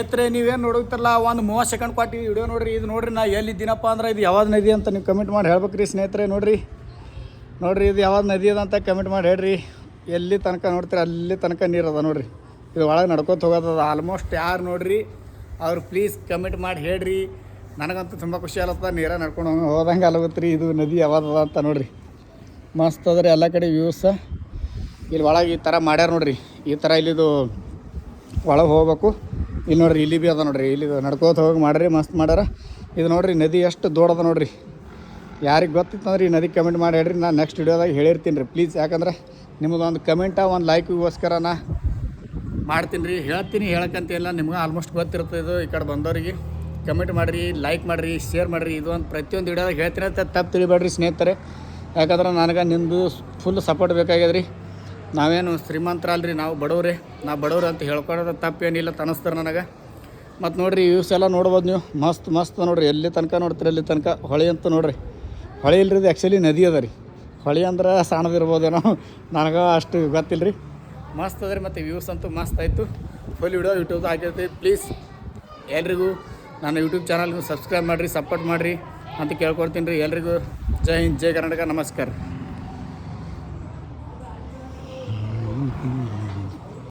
ಸ್ನೇಹಿತರೆ ನೀವೇನು ನೋಡುತ್ತಿರಲ್ಲ ಒಂದು 30 ಸೆಕೆಂಡ್ ಕೊಟ್ಟು ವಿಡಿಯೋ ನೋಡ್ರಿ. ಇದು ನೋಡ್ರಿ ನಾ ಎಲ್ಲಿದ್ದೀನಪ್ಪ ಅಂದ್ರೆ ಇದು ಯಾವ್ದು ನದಿ ಅಂತ ನೀವು ಕಮೆಂಟ್ ಮಾಡಿ ಹೇಳ್ಬೇಕ್ರಿ ಸ್ನೇಹಿತರೆ. ನೋಡ್ರಿ ಇದು ಯಾವ್ದು ನದಿ ಅದ ಅಂತ ಕಮೆಂಟ್ ಮಾಡಿ ಹೇಳ್ರಿ. ಎಲ್ಲಿ ತನಕ ನೋಡ್ತೀರಿ ಅಲ್ಲಿ ತನಕ ನೀರು ಅದ ನೋಡ್ರಿ. ಇದು ಒಳಗೆ ನಡ್ಕೋತ ಹೋಗೋದದ ಆಲ್ಮೋಸ್ಟ್. ಯಾರು ನೋಡ್ರಿ ಅವ್ರು ಪ್ಲೀಸ್ ಕಮೆಂಟ್ ಮಾಡಿ ಹೇಳ್ರಿ. ನನಗಂತೂ ತುಂಬ ಖುಷಿ ಆಗತ್ತ ನೀರ ನಡ್ಕೊಂಡು ಹೋದಂಗೆ ಅಲ್ಲಗತ್ರಿ. ಇದು ನದಿ ಯಾವ್ದದ ಅಂತ ನೋಡ್ರಿ. ಮಸ್ತ್ ಅದ ರೀ ಎಲ್ಲ ಕಡೆ ವ್ಯೂಸ. ಇಲ್ಲಿ ಒಳಗೆ ಈ ಥರ ಮಾಡ್ಯಾರ ನೋಡ್ರಿ. ಈ ಥರ ಇಲ್ಲಿದು ಒಳಗೆ ಹೋಗ್ಬೇಕು. ಇಲ್ಲಿ ನೋಡ್ರಿ ಇಲ್ಲಿ ಭೀ ಅದ ನೋಡ್ರಿ. ಇಲ್ಲಿ ನಡ್ಕೋತ ಹೋಗಿ ಮಾಡ್ರಿ ಮಸ್ತ್ ಮಾಡ್ಯಾರ. ಇದು ನೋಡ್ರಿ ನದಿ ಎಷ್ಟು ದೊಡ್ಡದ ನೋಡ್ರಿ. ಯಾರಿಗೆ ಗೊತ್ತಿತ್ತಂದ್ರೆ ಈ ನದಿ ಕಮೆಂಟ್ ಮಾಡಿ ಹೇಳ್ರಿ. ನಾನು ನೆಕ್ಸ್ಟ್ ವಿಡಿಯೋದಾಗ ಹೇಳಿರ್ತೀನಿ ರೀ ಪ್ಲೀಸ್. ಯಾಕಂದ್ರೆ ನಿಮ್ಮದೊಂದು ಕಮೆಂಟ ಒಂದು ಲೈಕ್ಗೋಸ್ಕರ ನಾ ಮಾಡ್ತೀನಿ ರೀ. ಹೇಳ್ತೀನಿ ಹೇಳಕ್ಕಂತಿಲ್ಲ, ನಿಮ್ಗೆ ಆಲ್ಮೋಸ್ಟ್ ಗೊತ್ತಿರುತ್ತೆ. ಇದು ಈ ಕಡೆ ಬಂದವರಿಗೆ ಕಮೆಂಟ್ ಮಾಡಿರಿ, ಲೈಕ್ ಮಾಡಿರಿ, ಶೇರ್ ಮಾಡಿರಿ. ಇದು ಒಂದು ಪ್ರತಿಯೊಂದು ವಿಡಿಯೋದಾಗ ಹೇಳ್ತೀನಿ ಅಂತ ತಪ್ಪು ತಿಳಿಬೇಡ್ರಿ ಸ್ನೇಹಿತರೆ. ಯಾಕಂದ್ರೆ ನನಗೆ ನಿಮ್ಮದು ಫುಲ್ ಸಪೋರ್ಟ್ ಬೇಕಾಗ್ಯದ್ರಿ. ನಾವೇನು ಶ್ರೀಮಂತರಲ್ರಿ, ನಾವು ಬಡವ್ರಿ. ನಾವು ಬಡವ್ರು ಅಂತ ಹೇಳ್ಕೊಳೋದು ತಪ್ಪೇನಿಲ್ಲ ಅನ್ನಿಸ್ತಾರೆ ನನಗೆ. ಮತ್ತು ನೋಡಿರಿ ವ್ಯೂಸ್ ಎಲ್ಲ ನೋಡ್ಬೋದು ನೀವು. ಮಸ್ತ್ ನೋಡಿರಿ. ಎಲ್ಲಿ ತನಕ ನೋಡ್ತೀರಿ ಅಲ್ಲಿ ತನಕ. ಹೊಳೆ ಅಂತ ನೋಡಿರಿ. ಹೊಳೆ ಇಲ್ರಿ, ಇದು ಆ್ಯಕ್ಚುಲಿ ನದಿ ಅದ ರೀ. ಹೊಳೆ ಅಂದ್ರೆ ಸಣ್ಣದಿರ್ಬೋದೇನೋ, ನನಗೆ ಅಷ್ಟು ಗೊತ್ತಿಲ್ಲ ರೀ. ಮಸ್ತ್ ಅದ ರೀ. ಮತ್ತು ವ್ಯೂಸ್ ಅಂತೂ ಮಸ್ತ್ ಆಯಿತು. ಫುಲ್ ವಿಡಿಯೋ ಯೂಟ್ಯೂಬ್ ಹಾಕಿರ್ತೀವಿ. ಪ್ಲೀಸ್ ಎಲ್ರಿಗೂ ನನ್ನ ಯೂಟ್ಯೂಬ್ ಚಾನಲ್ಗೂ ಸಬ್ಸ್ಕ್ರೈಬ್ ಮಾಡಿರಿ, ಸಪೋರ್ಟ್ ಮಾಡಿರಿ ಅಂತ ಕೇಳ್ಕೊಡ್ತೀನಿ ರೀ. ಎಲ್ರಿಗೂ ಜೈ ಹಿಂದ್, ಜೈ ಕರ್ನಾಟಕ, ನಮಸ್ಕಾರ.